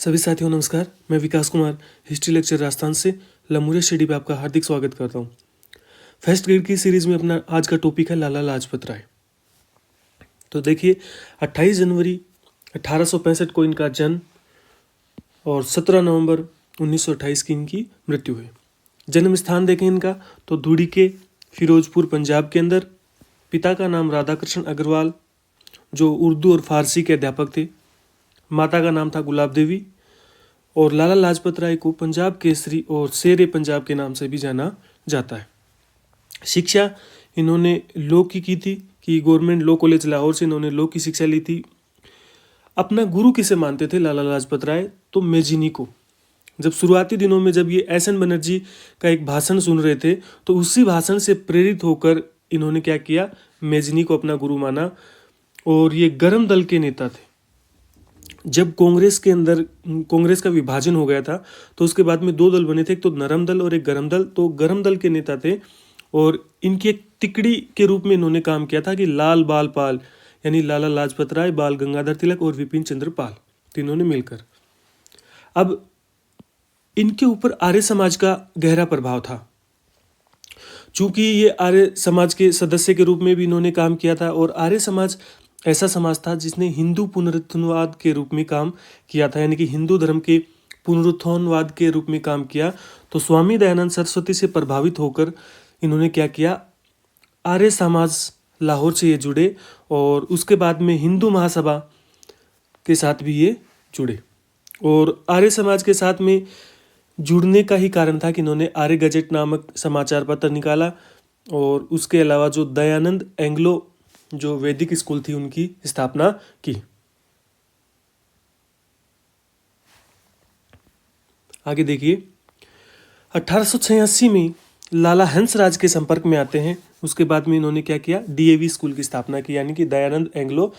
सभी साथियों नमस्कार। मैं विकास कुमार हिस्ट्री लेक्चर राजस्थान से लमूरिया स्टडी पे आपका हार्दिक स्वागत करता हूँ। फर्स्ट ग्रेड की सीरीज में अपना आज का टॉपिक है लाला लाजपत राय। तो देखिए 28 जनवरी 1865 को इनका जन्म और 17 नवंबर 1928 की इनकी मृत्यु हुई। जन्म स्थान देखें इनका तो धूड़ी के फिरोजपुर पंजाब के अंदर। पिता का नाम राधाकृष्ण अग्रवाल जो उर्दू और फारसी के अध्यापक थे। माता का नाम था गुलाब देवी। और लाला लाजपत राय को पंजाब केसरी और शेर पंजाब के नाम से भी जाना जाता है। शिक्षा इन्होंने लॉ की थी कि गवर्नमेंट लॉ कॉलेज लाहौर से इन्होंने लॉ की शिक्षा ली थी। अपना गुरु किसे मानते थे लाला लाजपत राय? तो मेजिनी को। जब शुरुआती दिनों में जब ये एस एन बनर्जी का एक भाषण सुन रहे थे तो उसी भाषण से प्रेरित होकर इन्होंने क्या किया, मेजिनी को अपना गुरु माना। और ये गर्म दल के नेता थे। जब कांग्रेस के अंदर कांग्रेस का विभाजन हो गया था तो उसके बाद में दो दल बने थे, एक तो नरम दल और एक गरम दल। तो गरम दल के नेता थे और इनकी एक तिकड़ी के रूप में इन्होंने काम किया था कि लाल बाल पाल यानी लाला लाजपत राय, बाल गंगाधर तिलक और विपिन चंद्र पाल तीनों ने मिलकर। अब इनके ऊपर आर्य समाज का गहरा प्रभाव था। चूंकि ये आर्य समाज के सदस्य के रूप में भी इन्होंने काम किया था और आर्य समाज ऐसा समाज था जिसने हिंदू पुनरुत्थानवाद के रूप में काम किया था, यानी कि हिंदू धर्म के पुनरुत्थानवाद के रूप में काम किया। तो स्वामी दयानंद सरस्वती से प्रभावित होकर इन्होंने क्या किया, आर्य समाज लाहौर से ये जुड़े और उसके बाद में हिंदू महासभा के साथ भी ये जुड़े। और आर्य समाज के साथ में जुड़ने का ही कारण था कि इन्होंने आर्य गजेट नामक समाचार पत्र निकाला और उसके अलावा जो दयानंद एंग्लो जो वैदिक स्कूल थी उनकी स्थापना की। आगे देखिए 1886 में लाला हंसराज के संपर्क में आते हैं। उसके बाद में इन्होंने क्या किया, डीएवी स्कूल की स्थापना की, यानी कि दयानंद एंग्लो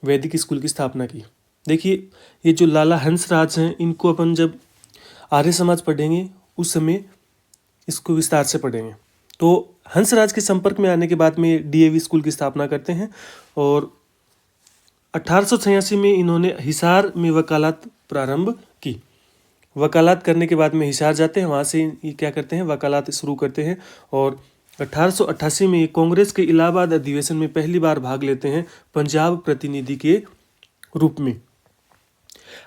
वैदिक स्कूल की स्थापना की। देखिए ये जो लाला हंसराज हैं इनको अपन जब आर्य समाज पढ़ेंगे उस समय इसको विस्तार से पढ़ेंगे। तो हंसराज के संपर्क में आने के बाद में डीएवी स्कूल की स्थापना करते हैं और 1886 में इन्होंने हिसार में वकालत प्रारंभ की। वकालत करने के बाद में हिसार जाते हैं, वहाँ से ये क्या करते हैं, वकालत शुरू करते हैं। और 1888 में कांग्रेस के इलाहाबाद अधिवेशन में पहली बार भाग लेते हैं पंजाब प्रतिनिधि के रूप में।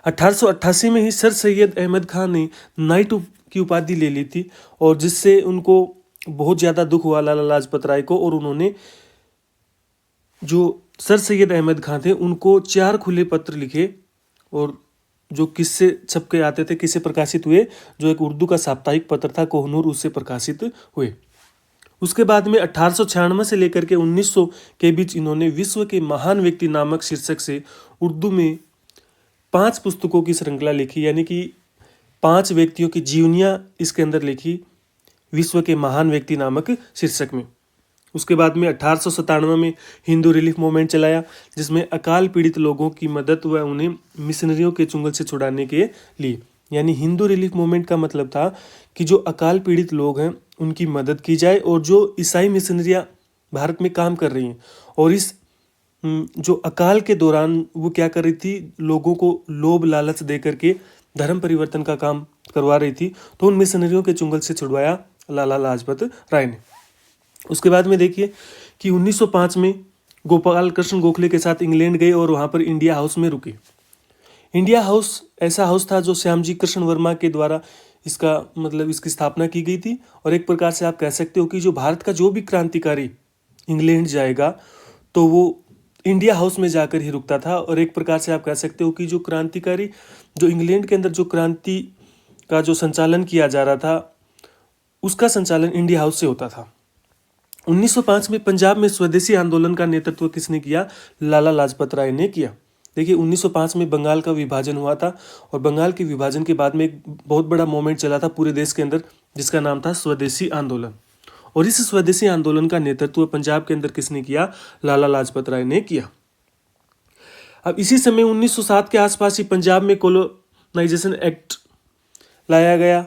1888 में ही सर सैयद अहमद खान ने नाइट की उपाधि ले ली थी और जिससे उनको बहुत ज़्यादा दुख हुआ लाला लाजपत राय को। और उन्होंने जो सर सैयद अहमद खान थे उनको 4 खुले पत्र लिखे और जो किस्से छपके आते थे, किस्से प्रकाशित हुए। जो एक उर्दू का साप्ताहिक पत्र था कोहनूर, उससे प्रकाशित हुए। उसके बाद में 1896 से लेकर के 1900 के बीच इन्होंने विश्व के महान व्यक्ति नामक शीर्षक से उर्दू में 5 पुस्तकों की श्रृंखला लिखी, यानी कि 5 व्यक्तियों की जीवनियाँ इसके अंदर लिखी विश्व के महान व्यक्ति नामक शीर्षक में। उसके बाद में 1897 में हिंदू रिलीफ मूवमेंट चलाया जिसमें अकाल पीड़ित लोगों की मदद व उन्हें मिशनरियों के चुंगल से छुड़ाने के लिए। यानी हिंदू रिलीफ मूवमेंट का मतलब था कि जो अकाल पीड़ित लोग हैं उनकी मदद की जाए और जो ईसाई मिशनरियाँ भारत में काम कर रही हैं और इस जो अकाल के दौरान वो क्या कर रही थी, लोगों को लोभ लालच दे करके धर्म परिवर्तन का काम करवा रही थी। तो उन मिशनरियों के चुंगल से छुड़वाया लाला लाजपत राय ने। उसके बाद में देखिए कि 1905 में गोपाल कृष्ण गोखले के साथ इंग्लैंड गए और वहाँ पर इंडिया हाउस में रुके। इंडिया हाउस ऐसा हाउस था जो श्यामजी कृष्ण वर्मा के द्वारा इसका मतलब इसकी स्थापना की गई थी। और एक प्रकार से आप कह सकते हो कि जो भारत का जो भी क्रांतिकारी इंग्लैंड जाएगा तो वो इंडिया हाउस में जाकर ही रुकता था। और एक प्रकार से आप कह सकते हो कि जो क्रांतिकारी जो इंग्लैंड के अंदर जो क्रांति का जो संचालन किया जा रहा था उसका संचालन इंडिया हाउस से होता था। 1905 में पंजाब में स्वदेशी आंदोलन का नेतृत्व किसने किया? लाला लाजपत राय ने किया। देखिए 1905 में बंगाल का विभाजन हुआ था और बंगाल के विभाजन के बाद में एक बहुत बड़ा मूवमेंट चला था पूरे देश के अंदर जिसका नाम था स्वदेशी आंदोलन। और इस स्वदेशी आंदोलन का नेतृत्व पंजाब के अंदर किसने किया? लाला लाजपत राय ने किया। अब इसी समय 1907 के आसपास ही पंजाब में कॉलोनाइजेशन एक्ट लाया गया।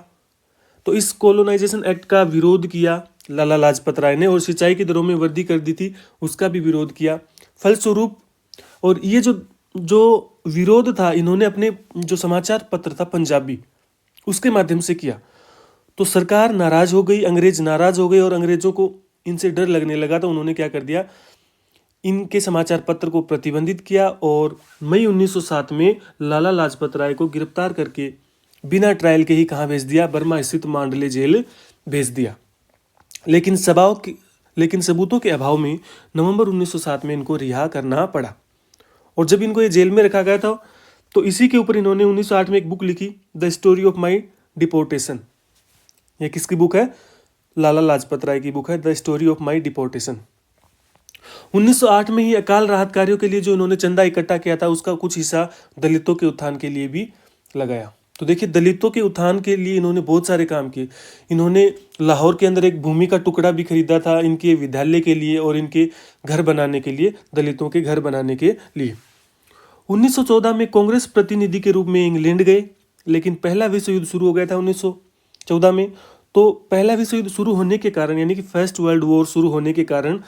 तो इस कॉलोनाइजेशन एक्ट का विरोध किया लाला लाजपत राय ने और सिंचाई की दरों में वृद्धि कर दी थी, उसका भी विरोध किया। फलस्वरूप और ये जो जो विरोध था इन्होंने अपने जो समाचार पत्र था पंजाबी उसके माध्यम से किया। तो सरकार नाराज हो गई, अंग्रेज नाराज हो गए और अंग्रेजों को इनसे डर लगने लगा। तो उन्होंने क्या कर दिया, इनके समाचार पत्र को प्रतिबंधित किया और मई 1907 में लाला लाजपत राय को गिरफ्तार करके बिना ट्रायल के ही कहाँ भेज दिया, बर्मा स्थित मांडले जेल भेज दिया। लेकिन सबूतों के अभाव में नवंबर 1907 में इनको रिहा करना पड़ा। और जब इनको ये जेल में रखा गया था तो इसी के ऊपर इन्होंने 1908 में एक बुक लिखी, the story of my deportation. ये किसकी बुक है? लाला लाजपत राय की बुक है, the story of my deportation. 1908 में ही अकाल राहत कार्यों के लिए जो इन्होंने चंदा इकट्ठा किया था उसका कुछ हिस्सा दलितों के उत्थान के लिए भी लगाया। तो देखिए, दलितों के उत्थान के लिए इन्होंने बहुत सारे काम किए। इन्होंने लाहौर के अंदर एक भूमि का टुकड़ा भी खरीदा था इनके विद्यालय के लिए और इनके घर बनाने के लिए, दलितों के घर बनाने के लिए। 1914 में कांग्रेस प्रतिनिधि के रूप में इंग्लैंड गए, लेकिन पहला विश्व युद्ध शुरू हो गया था 1914 में। तो पहला विश्व युद्ध शुरू होने के कारण, यानी कि फर्स्ट वर्ल्ड वॉर शुरू होने के कारण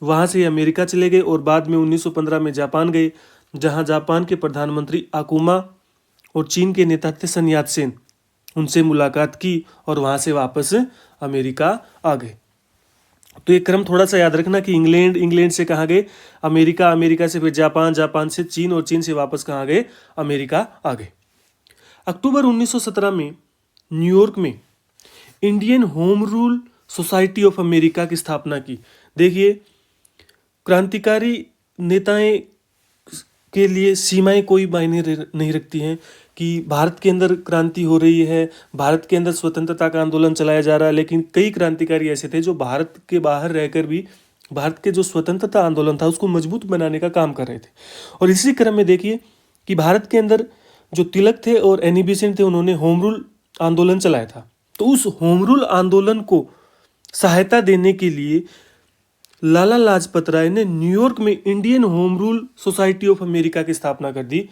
वहाँ से अमेरिका चले गए और बाद में 1915 में जापान गए, जहाँ जापान के प्रधानमंत्री आकुमा और चीन के नेता थे सन यात सेन, उनसे मुलाकात की और वहाँ से वापस अमेरिका आ गए। तो ये क्रम थोड़ा सा याद रखना कि इंग्लैंड से कहाँ गए? अमेरिका, अमेरिका से फिर जापान, जापान से चीन और चीन से वापस कहाँ गए? अमेरिका आ गए। अक्टूबर 1917 में न्यूयॉर्क में Indian home rule society of America की स्थापना की। देखिए, क्रांतिकारी नेताएं के लिए सीमाएं कोई मायने नहीं रखती हैं कि भारत के अंदर क्रांति हो रही है, भारत के अंदर स्वतंत्रता का आंदोलन चलाया जा रहा है, लेकिन कई क्रांतिकारी ऐसे थे जो भारत के बाहर रहकर भी भारत के जो स्वतंत्रता आंदोलन था उसको मजबूत बनाने का काम कर रहे थे। और इसी क्रम में देखिए कि भारत के अंदर जो तिलक थे और एनी बेसेंट थे, उन्होंने होम रूल आंदोलन चलाया था। तो उस होम रूल आंदोलन को सहायता देने के लिए लाला लाजपत राय ने न्यूयॉर्क में Indian home rule society of America की स्थापना कर दी,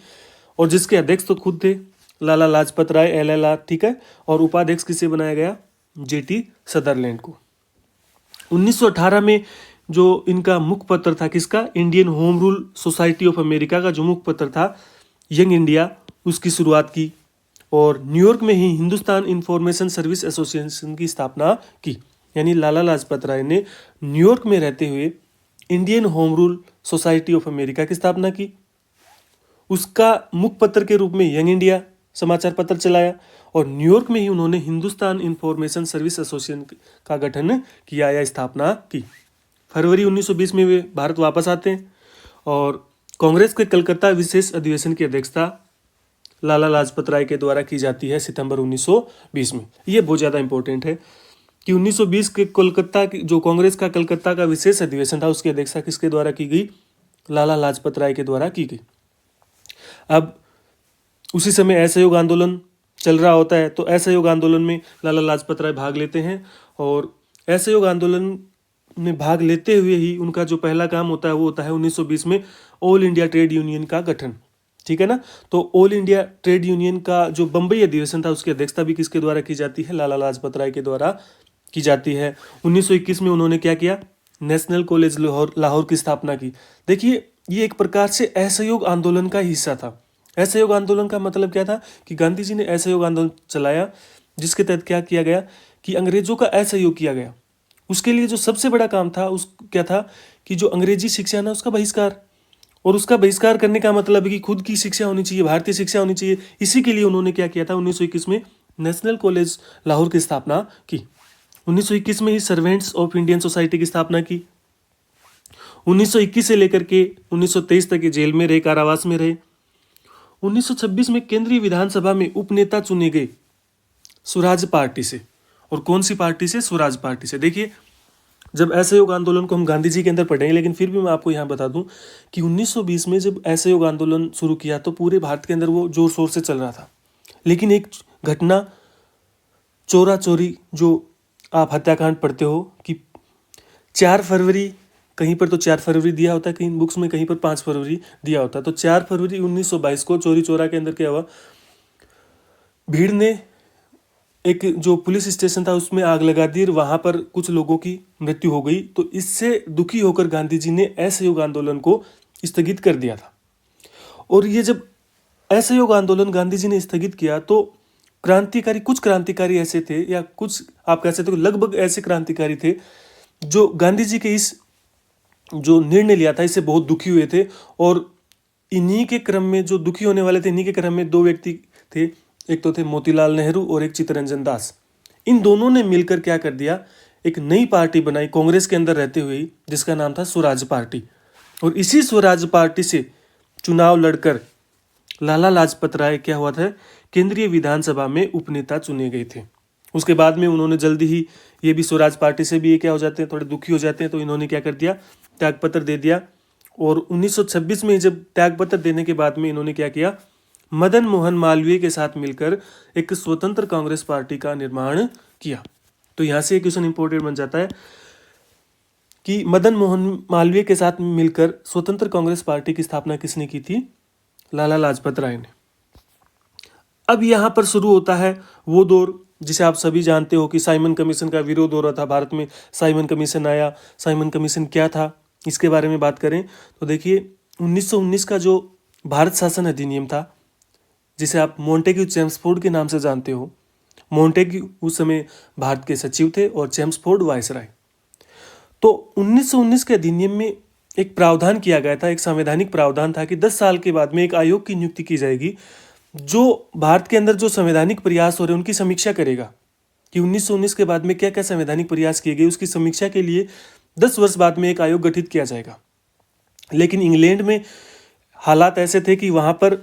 और जिसके अध्यक्ष तो खुद थे लाला लाजपत राय LLR, ठीक है। और उपाध्यक्ष किसे बनाया गया? JT सदरलैंड को। 1918 में जो इनका मुखपत्र था, किसका? Indian home rule society of America का जो मुखपत्र था यंग इंडिया, उसकी शुरुआत की और न्यूयॉर्क में ही हिंदुस्तान इंफॉर्मेशन सर्विस एसोसिएशन की स्थापना की। यानी लाला लाजपत राय ने न्यूयॉर्क में रहते हुए Indian home rule society of America की स्थापना की, उसका मुखपत्र के रूप में यंग इंडिया समाचार पत्र चलाया और न्यूयॉर्क में ही उन्होंने हिंदुस्तान इंफॉर्मेशन सर्विस एसोसिएशन का गठन किया या स्थापना की। फरवरी 1920 में वे भारत वापस आते हैं और कांग्रेस के कलकत्ता विशेष अधिवेशन की अध्यक्षता लाला लाजपत राय के द्वारा की जाती है सितंबर 1920 में। ये बहुत ज़्यादा इंपॉर्टेंट है कि 1920 के कोलकाता की जो कांग्रेस का कलकत्ता का विशेष अधिवेशन था उसकी अध्यक्षता किसके द्वारा की गई? लाला लाजपत राय के द्वारा की गई। अब उसी समय असहयोग आंदोलन चल रहा होता है, तो असहयोग आंदोलन में लाला लाजपत राय भाग लेते हैं और असहयोग आंदोलन में भाग लेते हुए ही उनका जो पहला काम होता है वो होता है 1920 में ऑल इंडिया ट्रेड यूनियन का गठन, ठीक है ना। तो ऑल इंडिया ट्रेड यूनियन का जो बम्बई अधिवेशन था उसकी अध्यक्षता भी किसके द्वारा की जाती है? लाला लाजपत राय के द्वारा की जाती है। 1921 में उन्होंने क्या किया? नेशनल कॉलेज लाहौर की स्थापना की। देखिए, ये एक प्रकार से असहयोग आंदोलन का हिस्सा था। असहयोग आंदोलन का मतलब क्या था कि गांधी जी ने असहयोग आंदोलन चलाया, जिसके तहत क्या किया गया कि अंग्रेजों का असहयोग किया गया। उसके लिए जो सबसे बड़ा काम था उस क्या था कि जो अंग्रेजी शिक्षा ना उसका बहिष्कार, और उसका बहिष्कार करने का मतलब है कि खुद की शिक्षा होनी चाहिए, भारतीय शिक्षा होनी चाहिए। इसी के लिए उन्होंने क्या किया था? 1921 में नेशनल कॉलेज लाहौर की स्थापना की। 1921 में ही सर्वेंट्स ऑफ इंडियन सोसाइटी की स्थापना की। 1921 से लेकर के 1923 तक ये जेल में रहे, कारावास में रहे। 1926 में केंद्रीय विधानसभा में उपनेता चुने गए स्वराज पार्टी से। और कौन सी पार्टी से? स्वराज पार्टी से। देखिए, जब असहयोग आंदोलन को हम गांधी जी के अंदर पढ़ेंगे, लेकिन फिर भी मैं आपको यहाँ बता दूं कि 1920 में जब असहयोग आंदोलन शुरू किया तो पूरे भारत के अंदर वो जोर शोर से चल रहा था। लेकिन एक घटना, चोरा चोरी, जो आप हत्याकांड पढ़ते हो कि 4 फरवरी, कहीं पर तो 4 फरवरी दिया होता है, कहीं बुक्स में कहीं पर 5 फरवरी दिया होता है। तो 4 फरवरी 1922 को चोरी चोरा के अंदर क्या हुआ? भीड़ ने एक जो पुलिस स्टेशन था उसमें आग लगा दी और वहाँ पर कुछ लोगों की मृत्यु हो गई। तो इससे दुखी होकर गांधी जी ने असहयोग आंदोलन को स्थगित कर दिया था। और ये जब असहयोग आंदोलन गांधी जी ने स्थगित किया तो कुछ क्रांतिकारी ऐसे थे, या कुछ आप कह सकते हो लगभग ऐसे क्रांतिकारी थे जो गांधी जी के इस जो निर्णय लिया था इससे बहुत दुखी हुए थे। और इन्हीं के क्रम में, जो दुखी होने वाले थे, इन्हीं के क्रम में दो व्यक्ति थे, एक तो थे मोतीलाल नेहरू और एक चित्तरंजन दास। इन दोनों ने मिलकर क्या कर दिया, एक नई पार्टी बनाई कांग्रेस के अंदर रहते हुए, जिसका नाम था स्वराज पार्टी। और इसी स्वराज पार्टी से चुनाव लड़कर लाला लाजपत राय क्या हुआ था, केंद्रीय विधानसभा में उपनेता चुने गए थे। उसके बाद में उन्होंने जल्दी ही, ये भी स्वराज पार्टी से भी ये क्या हो जाते हैं, थोड़े दुखी हो जाते हैं, तो इन्होंने क्या कर दिया, त्यागपत्र दे दिया। और 1926 में जब त्यागपत्र देने के बाद में इन्होंने क्या किया, मदन मोहन मालवीय के साथ मिलकर एक स्वतंत्र कांग्रेस पार्टी का निर्माण किया। तो यहाँ से एक क्वेश्चन इंपॉर्टेंट बन जाता है कि मदन मोहन मालवीय के साथ मिलकर स्वतंत्र कांग्रेस पार्टी की स्थापना किसने की थी, लाला लाजपत राय ने। अब यहाँ पर शुरू होता है वो दौर जिसे आप सभी जानते हो कि साइमन कमीशन का विरोध हो रहा था भारत में। साइमन कमीशन आया, साइमन कमीशन क्या था इसके बारे में बात करें तो देखिए 1919 का जो भारत शासन अधिनियम था, जिसे आप मॉन्टेग्यू चेम्सफोर्ड के नाम से जानते हो। मॉन्टेग्यू उस समय भारत के सचिव थे और चेम्सफोर्ड वायसराय। तो 1919 के अधिनियम में एक प्रावधान किया गया था, एक संवैधानिक प्रावधान था कि 10 साल के बाद में एक आयोग की नियुक्ति की जाएगी जो भारत के अंदर जो संवैधानिक प्रयास हो रहे हैं उनकी समीक्षा करेगा कि 1919 के बाद में क्या क्या संवैधानिक प्रयास किए गए। उसकी समीक्षा के लिए 10 वर्ष बाद में एक आयोग गठित किया जाएगा। लेकिन इंग्लैंड में हालात ऐसे थे कि वहाँ पर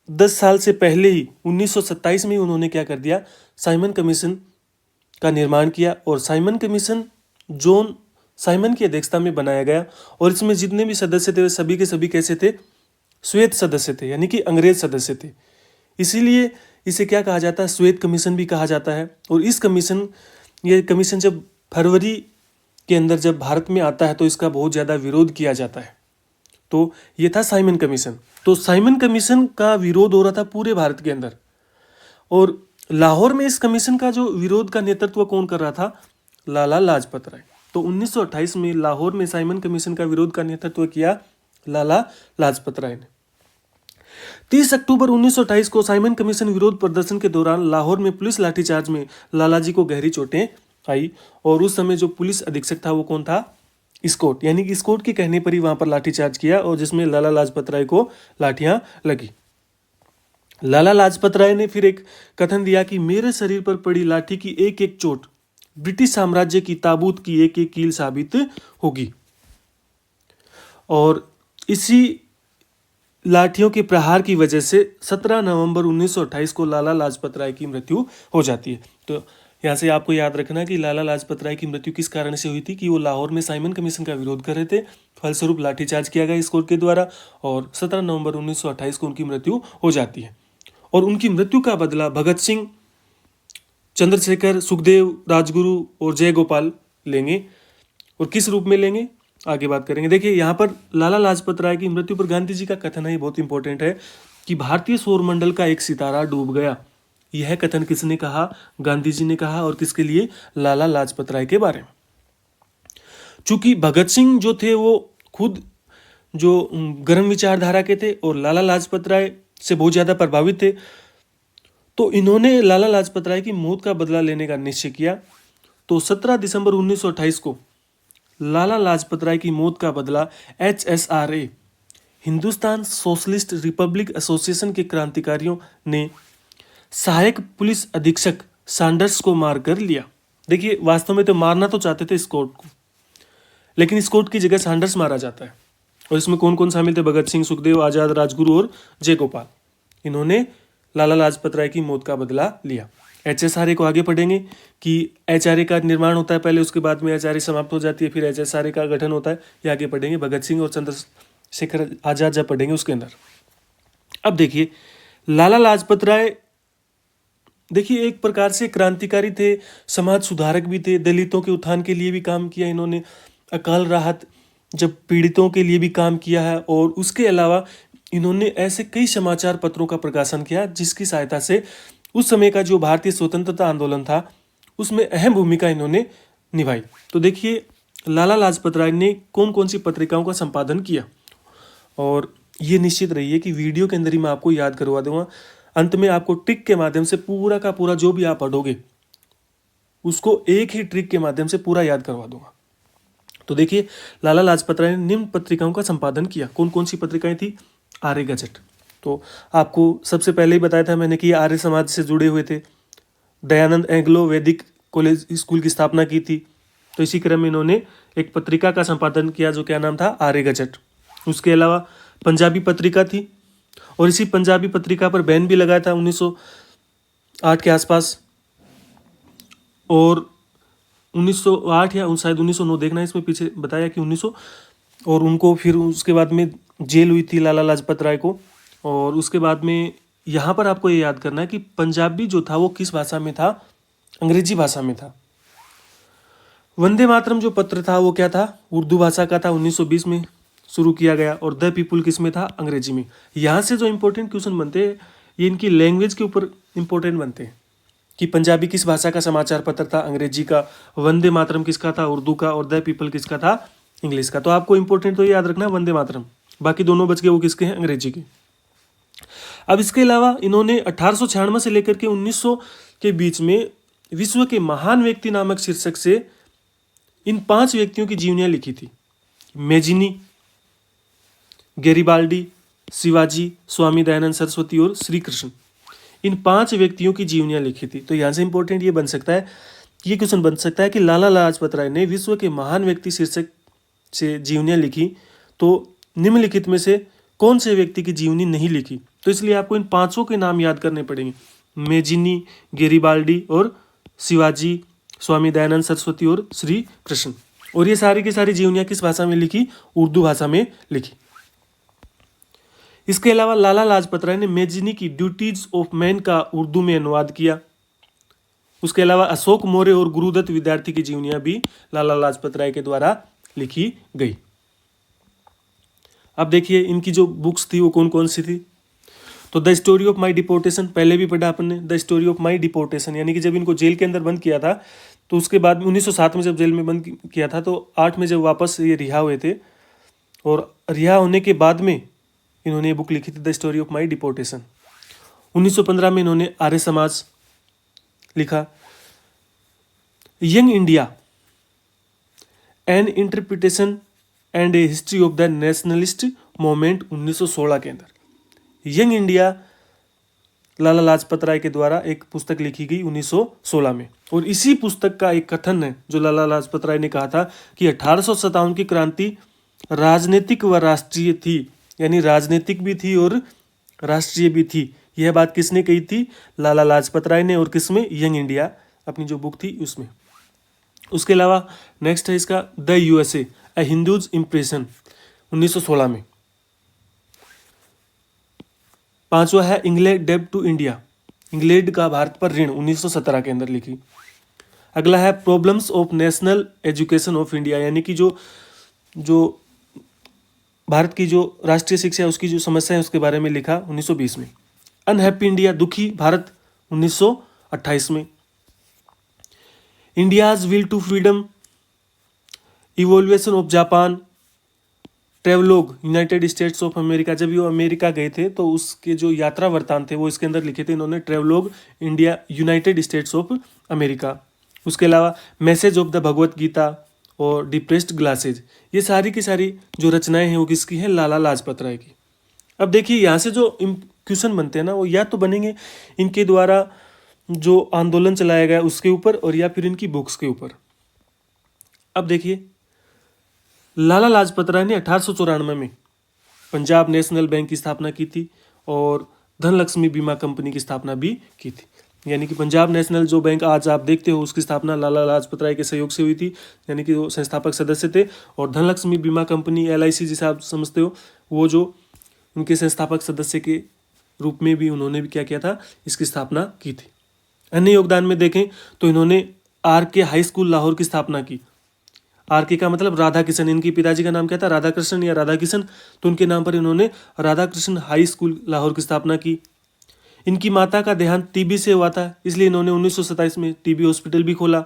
10 साल से पहले ही 1927 में उन्होंने क्या कर दिया, साइमन कमीशन का निर्माण किया। और साइमन कमीशन जॉन साइमन की अध्यक्षता में बनाया गया। और इसमें जितने भी सदस्य थे वे सभी के सभी कैसे थे, श्वेत सदस्य थे, यानी कि अंग्रेज सदस्य थे। इसीलिए इसे क्या कहा जाता है, श्वेत कमीशन भी कहा जाता है। और ये कमीशन जब फरवरी के अंदर जब भारत में आता है तो इसका बहुत ज़्यादा विरोध किया जाता है। तो ये था साइमन कमीशन। तो साइमन कमीशन का विरोध हो रहा था पूरे भारत के अंदर। और लाहौर में इस कमीशन का जो विरोध का नेतृत्व कौन कर रहा था, लाला लाजपत राय। तो 1928 में लाहौर में साइमन कमीशन का विरोध का नेतृत्व किया लाला लाजपत राय ने। 30 अक्टूबर 1928 को साइमन कमीशन विरोध प्रदर्शन के दौरान लाहौर में पुलिस लाठीचार्ज में लालाजी को गहरी चोटें आई। और उस समय जो पुलिस अधीक्षक था वो कौन था, स्कॉट, यानी कि स्कॉट के कहने पर ही वहां पर लाठीचार्ज किया और जिसमें लाला लाजपत राय को लाठियां लगी। लाला लाजपत राय ने फिर एक कथन दिया कि मेरे शरीर पर पड़ी लाठी की एक एक चोट ब्रिटिश साम्राज्य की ताबूत की एक एक कील साबित होगी। और इसी लाठियों के प्रहार की वजह से 17 नवंबर 1928 को लाला लाजपत राय की मृत्यु हो जाती है। तो यहाँ से आपको याद रखना कि लाला लाजपत राय की मृत्यु किस कारण से हुई थी कि वो लाहौर में साइमन कमीशन का विरोध कर रहे थे। फलस्वरूप लाठीचार्ज किया गया स्कॉट के द्वारा और 17 नवंबर 1928 को उनकी मृत्यु हो जाती है। और उनकी मृत्यु का बदला भगत सिंह, चंद्रशेखर, सुखदेव, राजगुरु और जयगोपाल लेंगे। और किस रूप में लेंगे आगे बात करेंगे। देखिए यहाँ पर लाला लाजपत राय की मृत्यु पर गांधी जी का कथन है, बहुत इंपॉर्टेंट है कि भारतीय सौरमंडल का एक सितारा डूब गया। यह कथन किसने कहा, गांधी जी ने कहा। और किसके लिए, लाला लाजपत राय के बारे में। चूंकि भगत सिंह जो थे वो खुद जो गर्म विचारधारा के थे और लाला लाजपत राय से बहुत ज़्यादा प्रभावित थे, तो इन्होंने लाला लाजपत राय की मौत का बदला लेने का निश्चय किया। तो 17 दिसंबर 1928 को लाला लाजपत राय की मौत का बदला HSRA, Hindustan socialist Republic association के क्रांतिकारियों ने सहायक पुलिस अधीक्षक सैंडर्स को मारकर लिया। देखिए वास्तव में तो मारना तो चाहते थे स्कॉट को, लेकिन स्कॉट की जगह सैंडर्स मारा जाता है। और इसमें कौन कौन शामिल थे, भगत सिंह, सुखदेव, आजाद, राजगुरु और जयगोपाल। इन्होंने लाला लाजपत राय की मौत का बदला लिया। HSRA को आगे पढ़ेंगे कि HRA का निर्माण होता है पहले, उसके बाद में HRA समाप्त हो जाती है, फिर HSRA का गठन होता है। ये आगे पढ़ेंगे, भगत सिंह और चंद्रशेखर आजाद जब पढ़ेंगे उसके अंदर। अब देखिए लाला लाजपत राय देखिए एक प्रकार से क्रांतिकारी थे, समाज सुधारक भी थे, दलितों के उत्थान के लिए भी काम किया इन्होंने, अकाल राहत जब पीड़ितों के लिए भी काम किया है। और उसके अलावा इन्होंने ऐसे कई समाचार पत्रों का प्रकाशन किया जिसकी सहायता से उस समय का जो भारतीय स्वतंत्रता आंदोलन था उसमें अहम भूमिका इन्होंने निभाई। तो देखिए लाला लाजपत राय ने कौन कौन सी पत्रिकाओं का संपादन किया। और ये निश्चित रहिए कि वीडियो के अंदर ही मैं आपको याद करवा दूंगा। अंत में आपको ट्रिक के माध्यम से पूरा का पूरा जो भी आप पढ़ोगे उसको एक ही ट्रिक के माध्यम से पूरा याद करवा दूंगा। तो देखिए, लाला लाजपत राय ने निम्न पत्रिकाओं का संपादन किया। कौन कौन सी पत्रिकाएं थी? आर्य गजट। तो आपको सबसे पहले ही बताया था मैंने कि आर्य समाज से जुड़े हुए थे। दयानंद एंग्लो वैदिक कॉलेज स्कूल की स्थापना की थी। तो इसी क्रम में इन्होंने एक पत्रिका का संपादन किया जो क्या नाम था? आर्य गजट। उसके अलावा पंजाबी पत्रिका थी और इसी पंजाबी पत्रिका पर बैन भी लगाया था 1908 के आसपास। और 1908 या शायद 1909, देखना इसमें पीछे बताया कि 1900। और उनको फिर उसके बाद में जेल हुई थी लाला लाजपत राय को। और उसके बाद में यहाँ पर आपको ये याद करना है कि पंजाबी जो था वो किस भाषा में था? अंग्रेजी भाषा में था। वंदे मातरम जो पत्र था वो क्या था? उर्दू भाषा का था। 1920 में शुरू किया गया। और द पीपुल किस में था? अंग्रेजी में। यहाँ से जो इंपॉर्टेंट क्वेश्चन बनते हैं ये इनकी लैंग्वेज के ऊपर इंपॉर्टेंट बनते हैं कि पंजाबी किस भाषा का समाचार पत्र था? अंग्रेजी का। वंदे मातरम किसका था? उर्दू का। और द पीपल किसका था? इंग्लिश का। तो आपको इंपॉर्टेंट तो ये याद रखना है वंदे मातरम, बाकी दोनों बच गए वो किसके हैं? अंग्रेजी के। अब इसके अलावा इन्होंने 1896 से लेकर के 1900 के बीच में विश्व के महान व्यक्ति नामक शीर्षक से इन 5 व्यक्तियों की जीवनियां लिखी थी। मेजिनी, गैरिबाल्डी, शिवाजी, स्वामी दयानंद सरस्वती और श्री कृष्ण। इन 5 व्यक्तियों की जीवनियां लिखी थी। तो यहाँ से इंपॉर्टेंट ये बन सकता है, ये क्वेश्चन बन सकता है कि लाला लाजपत राय ने विश्व के महान व्यक्ति शीर्षक से जीवनियां लिखी, तो निम्नलिखित में से कौन से व्यक्ति की जीवनी नहीं लिखी? तो इसलिए आपको इन 5 के नाम याद करने पड़ेंगे। मेजिनी, गैरिबाल्डी और शिवाजी, स्वामी दयानंद सरस्वती और श्री कृष्ण। और ये सारी की सारी जीवनियां किस भाषा में लिखी? उर्दू भाषा में लिखी। इसके अलावा लाला लाजपत राय ने मेजिनी की ड्यूटीज ऑफ मैन का उर्दू में अनुवाद किया। उसके अलावा अशोक मौर्य और गुरुदत्त विद्यार्थी की जीवनियां भी लाला लाजपत राय के द्वारा लिखी गई। अब देखिए इनकी जो बुक्स थी वो कौन कौन सी थी? तो the story of my deportation, पहले भी पढ़ा अपन ने। The story of my deportation यानी कि जब इनको जेल के अंदर बंद किया था तो उसके बाद 1907 में जब जेल में बंद किया था तो 8 में जब वापस ये रिहा हुए थे और रिहा होने के बाद में इन्होंने ये बुक लिखी थी the story of my deportation. 1915 में इन्होंने आर्य समाज लिखा। Young India N interpretation and A history of the nationalist movement 1916 के अंदर। यंग इंडिया लाला लाजपत राय के द्वारा एक पुस्तक लिखी गई 1916 में। और इसी पुस्तक का एक कथन है जो लाला लाजपत राय ने कहा था कि 1857 की क्रांति राजनीतिक व राष्ट्रीय थी, यानी राजनीतिक भी थी और राष्ट्रीय भी थी। यह बात किसने कही थी? लाला लाजपत राय ने। और किसमें? यंग इंडिया अपनी जो बुक थी उसमें। उसके अलावा नेक्स्ट है इसका the USA A Hindus impression 1916 में। 5वां है इंग्लैंड डेब्ट टू इंडिया, इंग्लैंड का भारत पर ऋण 1917 के अंदर लिखी। अगला है problems of national education of India, यानी कि जो भारत की जो राष्ट्रीय शिक्षा है उसकी जो समस्या है उसके बारे में लिखा 1920 में। अनहैप्पी इंडिया, दुखी भारत 1928 में। India's will to freedom, evolution of Japan, travelogue United States of America, जब वो अमेरिका गए थे तो उसके जो यात्रा वृत्तांत थे वो इसके अंदर लिखे थे इन्होंने, travelogue India United States of America. उसके अलावा message of the Bhagavad Gita और डिप्रेस्ड ग्लासेज, ये सारी की सारी जो रचनाएं हैं वो किसकी हैं? लाला लाजपत राय की। अब देखिए यहाँ से जो क्वेश्चन बनते हैं ना वो या तो बनेंगे इनके द्वारा जो आंदोलन चलाया गया उसके ऊपर और या फिर इनकी बुक्स के ऊपर। अब देखिए लाला लाजपत राय ने 1894 में पंजाब नेशनल बैंक की स्थापना की थी और धनलक्ष्मी बीमा कंपनी की स्थापना भी की थी। यानी कि पंजाब नेशनल जो बैंक आज आप देखते हो उसकी स्थापना लाला लाजपत राय के सहयोग से हुई थी, यानी कि वो संस्थापक सदस्य थे। और धनलक्ष्मी बीमा कंपनी LIC जिसे आप समझते हो, वो जो उनके संस्थापक सदस्य के रूप में भी उन्होंने भी क्या किया था? इसकी स्थापना की थी। अन्य योगदान में देखें तो इन्होंने RK हाई स्कूल लाहौर की स्थापना की। RK का मतलब राधा किशन, इनकी पिताजी का नाम क्या था? राधा कृष्ण या राधा किशन, तो उनके नाम पर इन्होंने राधा कृष्ण हाई स्कूल लाहौर की स्थापना की। इनकी माता का देहांत TB से हुआ था, इसलिए इन्होंने 1927 में TB हॉस्पिटल भी खोला।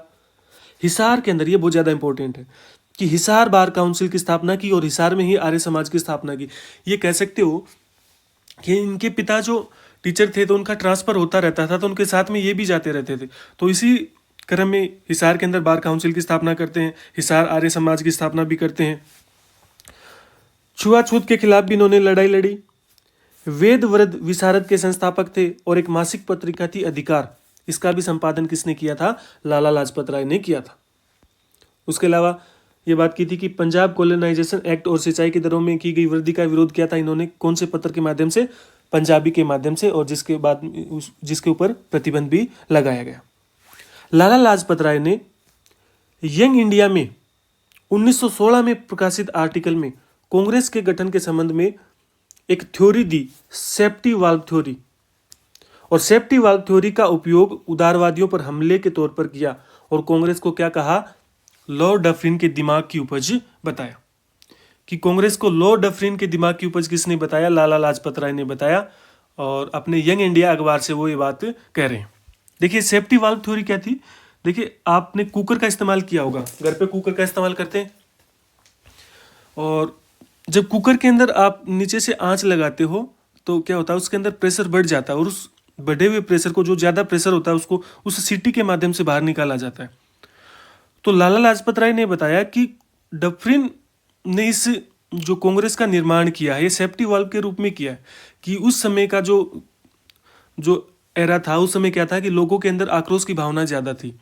हिसार के अंदर, ये बहुत ज़्यादा इंपॉर्टेंट है, कि हिसार बार काउंसिल की स्थापना की और हिसार में ही आर्य समाज की स्थापना की। ये कह सकते हो कि इनके पिता जो टीचर थे तो उनका ट्रांसफर होता रहता था, तो उनके साथ में ये भी जाते रहते थे। तो इसी क्रम में हिसार के अंदर बार काउंसिल की स्थापना करते हैं, हिसार आर्य समाज की स्थापना भी करते हैं। छुआछूत के खिलाफ भी इन्होंने लड़ाई लड़ी। वेद वृद्ध विशारद के संस्थापक थे और एक मासिक पत्रिका थी अधिकार, इसका भी संपादन किसने किया था? लाला लाजपत राय ने किया था। उसके अलावा ये बात की थी कि पंजाब कॉलोनाइजेशन एक्ट और सिंचाई की दरों में की गई वृद्धि का विरोध किया था इन्होंने, कौन से पत्र के माध्यम से? पंजाबी के माध्यम से, और जिसके ऊपर प्रतिबंध भी लगाया गया। लाला लाजपत राय ने यंग इंडिया में 1916 में प्रकाशित आर्टिकल में कांग्रेस के गठन के संबंध में एक थ्योरी दी, सेफ्टी वाल्व थ्योरी। और सेफ्टी वाल्व थ्योरी का उपयोग उदारवादियों पर हमले के तौर पर किया और कांग्रेस को क्या कहा? लॉर्ड डफरिन के दिमाग की उपज बताया। कि कांग्रेस को लॉर्ड डफरिन के दिमाग की उपज किसने बताया? लाला लाजपत राय ने बताया, और अपने यंग इंडिया अखबार से वो ये बात कह रहे हैं। देखिए सेफ्टी वाल्व थ्योरी क्या थी? देखिए आपने कुकर का इस्तेमाल किया होगा, घर पे कुकर का इस्तेमाल करते हैं, और जब कुकर के अंदर आप नीचे से आंच लगाते हो तो क्या होता है, उसके अंदर प्रेशर बढ़ जाता है, और उस बढ़े हुए प्रेशर को, जो ज़्यादा प्रेशर होता है, उसको उस सीटी के माध्यम से बाहर निकाला जाता है। तो लाला लाजपत राय ने बताया कि डफरिन ने इस जो कांग्रेस का निर्माण किया है, ये सेफ्टी वाल्व के रूप में किया है। कि उस समय का जो एरा था, उस समय क्या था कि लोगों के अंदर आक्रोश की भावना ज़्यादा थी,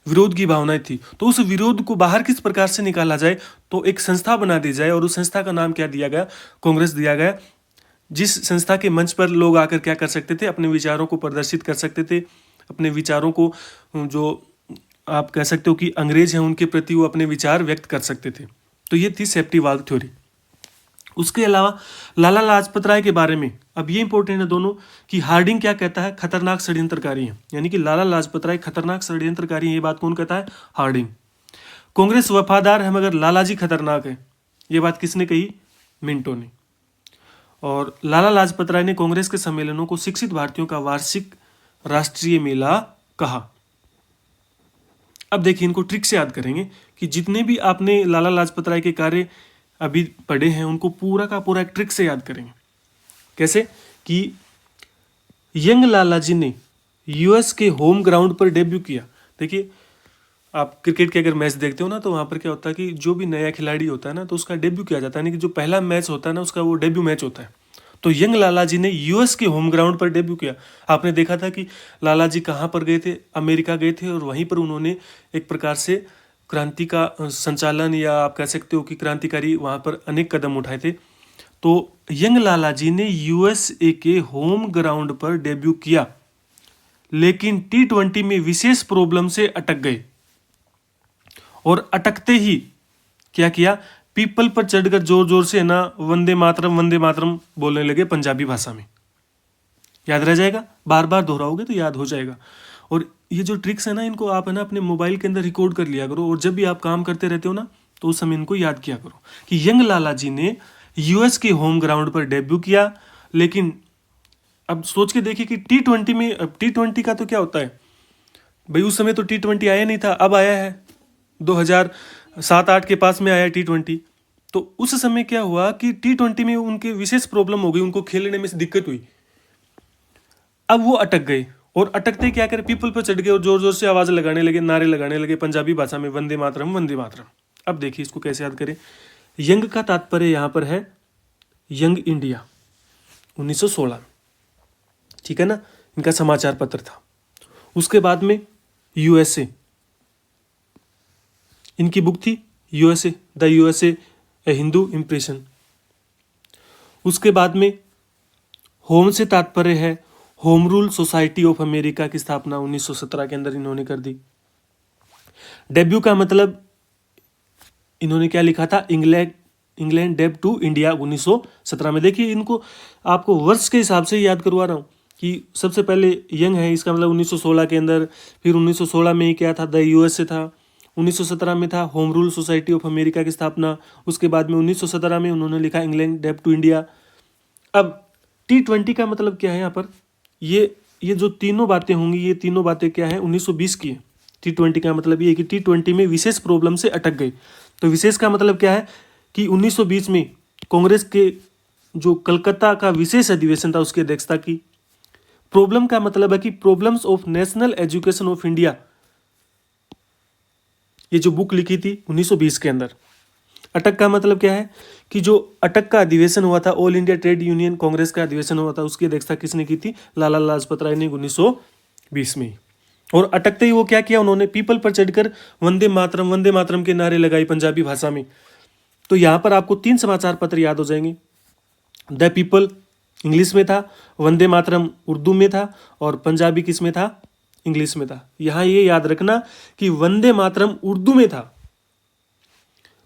विरोध की भावनाएं थी। तो उस विरोध को बाहर किस प्रकार से निकाला जाए, तो एक संस्था बना दी जाए, और उस संस्था का नाम क्या दिया गया? कांग्रेस दिया गया। जिस संस्था के मंच पर लोग आकर क्या कर सकते थे? अपने विचारों को प्रदर्शित कर सकते थे, अपने विचारों को, जो आप कह सकते हो कि अंग्रेज हैं उनके प्रति वो अपने विचार व्यक्त कर सकते थे। तो ये थी सेफ्टी वाल्व थ्योरी। उसके अलावा लाला लाजपत राय के बारे में, अब ये इंपॉर्टेंट है दोनों, कि हार्डिंग क्या कहता है? खतरनाक षड्यंत्रकारी है। यानी कि लाला लाजपत राय खतरनाक षड्यंत्रकारी है, ये बात कौन कहता है? हार्डिंग। कांग्रेस वफादार है मगर लालाजी खतरनाक है, ये बात किसने कही? मिंटो ने। और लाला लाजपत राय ने कांग्रेस के सम्मेलनों को शिक्षित भारतीयों का वार्षिक राष्ट्रीय मेला कहा। अब देखिए इनको ट्रिक से याद करेंगे कि जितने भी आपने लाला लाजपत राय के कार्य अभी पढ़े हैं उनको पूरा का पूरा एक ट्रिक से याद करेंगे। कैसे? कि यंग लाला जी ने यूएस के होम ग्राउंड पर डेब्यू किया। देखिए आप क्रिकेट के अगर मैच देखते हो ना, तो वहाँ पर क्या होता है कि जो भी नया खिलाड़ी होता है ना, तो उसका डेब्यू किया जाता है, यानी कि जो पहला मैच होता है ना, उसका वो डेब्यू मैच होता है। तो यंग लाला जी ने यूएस के होम ग्राउंड पर डेब्यू किया। आपने देखा था कि लाला जी कहाँ पर गए थे? अमेरिका गए थे, और वहीं पर उन्होंने एक प्रकार से क्रांति का संचालन, या आप कह सकते हो कि क्रांतिकारी वहाँ पर अनेक कदम उठाए थे। तो यंग लाला जी ने यूएसए के होम ग्राउंड पर डेब्यू किया, लेकिन T20 में विशेष प्रॉब्लम से अटक गए, और अटकते ही क्या किया? पीपल पर चढ़कर जोर जोर से ना वंदे मातरम बोलने लगे पंजाबी भाषा में। याद रह जाएगा, बार बार दोहराओगे तो याद हो जाएगा। और ये जो ट्रिक्स है ना, इनको आप है ना अपने मोबाइल के अंदर रिकॉर्ड कर लिया करो, और जब भी आप काम करते रहते हो ना, तो उस समय इनको याद किया करो कि यंग लाला जी ने यूएस के होम ग्राउंड पर डेब्यू किया। लेकिन अब सोच के देखिए कि T20 में, अब T20 का तो क्या होता है भाई, उस समय तो T20 आया नहीं था, अब आया है 2007-8 के पास में आया T20। तो उस समय क्या हुआ कि T20 में उनके विशेष प्रॉब्लम हो गई, उनको खेलने में दिक्कत हुई। अब वो अटक गए, और अटकते क्या करे? पीपल पर चढ़ गए और जोर जोर से आवाज लगाने लगे, नारे लगाने लगे पंजाबी भाषा में, वंदे मातरम वंदे मातरम। अब देखिए इसको कैसे याद करें। यंग का तात्पर्य यहाँ पर है यंग इंडिया 1916, ठीक है ना, इनका समाचार पत्र था। उसके बाद में यूएसए, इनकी बुक थी USA, the USA A Hindu impression. उसके बाद में होम से तात्पर्य है home rule society of America की स्थापना 1917 के अंदर इन्होंने कर दी। डेब्यू का मतलब इन्होंने क्या लिखा था? इंग्लैंड डेब टू इंडिया 1917 में। देखिए इनको आपको वर्ष के हिसाब से याद करवा रहा हूँ कि सबसे पहले यंग है, इसका मतलब 1916 के अंदर, फिर 1916 में ही क्या था? द यूएसए था, 1917 में था home rule society of America की स्थापना, उसके बाद में 1917 में उन्होंने लिखा इंग्लैंड डेब टू इंडिया। अब T20 का मतलब क्या है यहाँ पर? ये जो तीनों बातें होंगी, ये तीनों बातें क्या है? 1920 की है, T20 का मतलब ये है कि T20 में विशेष प्रॉब्लम से अटक गए। तो विशेष का मतलब क्या है कि 1920 में कांग्रेस के जो कलकत्ता का विशेष अधिवेशन था उसकी अध्यक्षता की। प्रॉब्लम का मतलब है कि problems of national education of India, ये जो बुक लिखी थी 1920 के अंदर। अटक का मतलब क्या है कि जो अटक का अधिवेशन हुआ था, all India trade union Congress का अधिवेशन हुआ था, उसकी अध्यक्षता किसने की थी? लाला लाजपत राय ने 1920 में। और अटकते ही वो क्या किया, उन्होंने पीपल पर चढ़कर वंदे मातरम के नारे लगाई पंजाबी भाषा में। तो यहाँ पर आपको 3 समाचार पत्र याद हो जाएंगे। द पीपल इंग्लिश में था, वंदे मातरम उर्दू में था, और पंजाबी किस में था? इंग्लिश में था। यहाँ ये याद रखना कि वंदे मातरम उर्दू में था,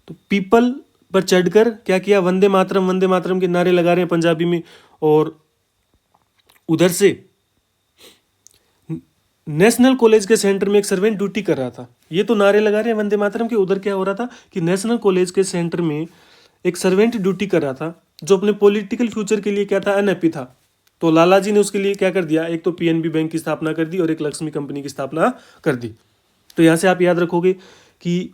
तो पीपल पर चढ़कर क्या किया? वंदे मातरम के नारे लगा रहे हैं पंजाबी में, और उधर से नेशनल कॉलेज के सेंटर में एक सर्वेंट ड्यूटी कर रहा था। ये तो नारे लगा रहे हैं वंदे मातरम के, उधर क्या हो रहा था कि नेशनल कॉलेज के सेंटर में एक सर्वेंट ड्यूटी कर रहा था, जो अपने पॉलिटिकल फ्यूचर के लिए क्या था? अनहैप्पी था। तो लाला जी ने उसके लिए क्या कर दिया? एक तो पीएनबी बैंक की स्थापना कर दी और एक लक्ष्मी कंपनी की स्थापना कर दी। तो यहाँ से आप याद रखोगे कि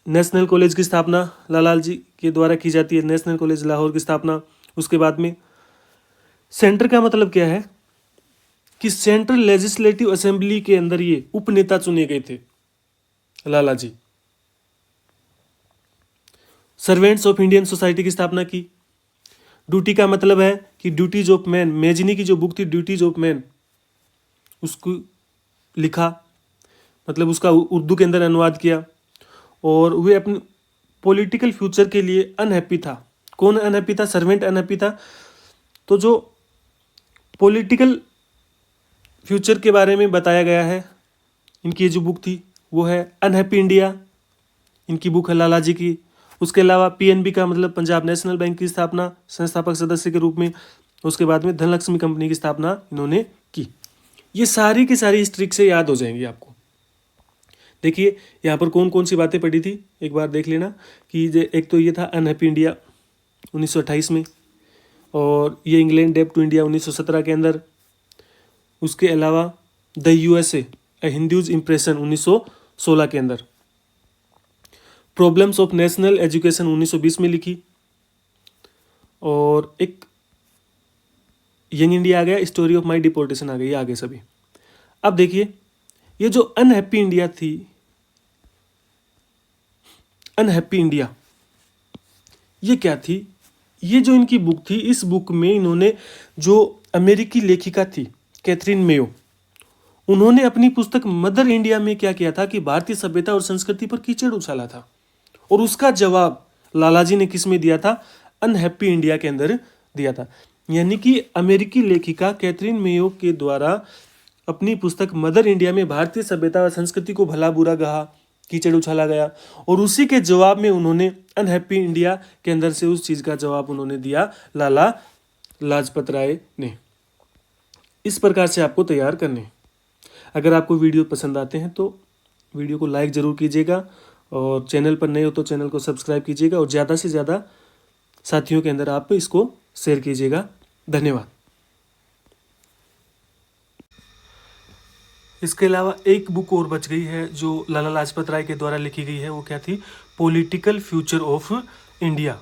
नेशनल कॉलेज की स्थापना लाला जी के द्वारा की जाती है, नेशनल कॉलेज लाहौर की स्थापना। उसके बाद में सेंटर का मतलब क्या है कि सेंट्रल लेजिस्लेटिव असेंबली के अंदर ये उपनेता चुने गए थे लाला जी। सर्वेंट्स ऑफ इंडियन सोसाइटी की स्थापना की। ड्यूटी का मतलब है कि ड्यूटीज ऑफ मैन, मेजनी की जो बुक थी ड्यूटीज ऑफ मैन, उसको लिखा, मतलब उसका उर्दू के अंदर अनुवाद किया। और वे अपने पॉलिटिकल फ्यूचर के लिए अनहैप्पी था। कौन अनहैप्पी था? सर्वेंट अनहैप्पी था। तो जो पॉलिटिकल फ्यूचर के बारे में बताया गया है, इनकी जो बुक थी वो है अनहैप्पी इंडिया, इनकी बुक है लाला जी की। उसके अलावा पीएनबी का मतलब पंजाब नेशनल बैंक की स्थापना संस्थापक सदस्य के रूप में। उसके बाद में धनलक्ष्मी कंपनी की स्थापना इन्होंने की। ये सारी की सारी हिस्ट्री से याद हो जाएंगी आपको। देखिए यहाँ पर कौन कौन सी बातें पढ़ी थी, एक बार देख लेना कि एक तो ये था अनहैप्पी इंडिया 1928 में, और ये इंग्लैंड डेप टू इंडिया 1917 के अंदर। उसके अलावा the USA A Hindus impression 1916 के अंदर। प्रॉब्लम्स ऑफ नेशनल एजुकेशन 1920 में लिखी। और एक यंग इंडिया आ गया, स्टोरी ऑफ माई डिपोर्टेशन आ गई, ये आगे सभी। अब देखिए ये जो अनहैप्पी इंडिया थी, अनहैप्पी इंडिया ये क्या थी? ये जो इनकी बुक थी, इस बुक में इन्होंने जो अमेरिकी लेखिका थी कैथरीन मेयो, उन्होंने अपनी पुस्तक मदर इंडिया में क्या किया था कि भारतीय सभ्यता और संस्कृति पर कीचड़ उछाला था। और उसका जवाब लाला जी ने किस में दिया था? अनहैप्पी इंडिया के अंदर दिया था। यानी कि अमेरिकी लेखिका कैथरीन मेयो के द्वारा अपनी पुस्तक मदर इंडिया में भारतीय सभ्यता और संस्कृति को भला बुरा कहा, कीचड़ उछाला गया, और उसी के जवाब में उन्होंने अनहैप्पी इंडिया के अंदर से उस चीज़ का जवाब उन्होंने दिया लाला लाजपत राय ने। इस प्रकार से आपको तैयार करने। अगर आपको वीडियो पसंद आते हैं तो वीडियो को लाइक ज़रूर कीजिएगा, और चैनल पर नए हो तो चैनल को सब्सक्राइब कीजिएगा, और ज़्यादा से ज़्यादा साथियों के अंदर आप इसको शेयर कीजिएगा। धन्यवाद। इसके अलावा एक बुक और बच गई है जो लाला लाजपत राय के द्वारा लिखी गई है, वो क्या थी? Political future of India.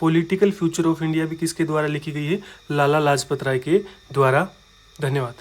Political future of India भी किसके द्वारा लिखी गई है? लाला लाजपत राय के द्वारा। धन्यवाद।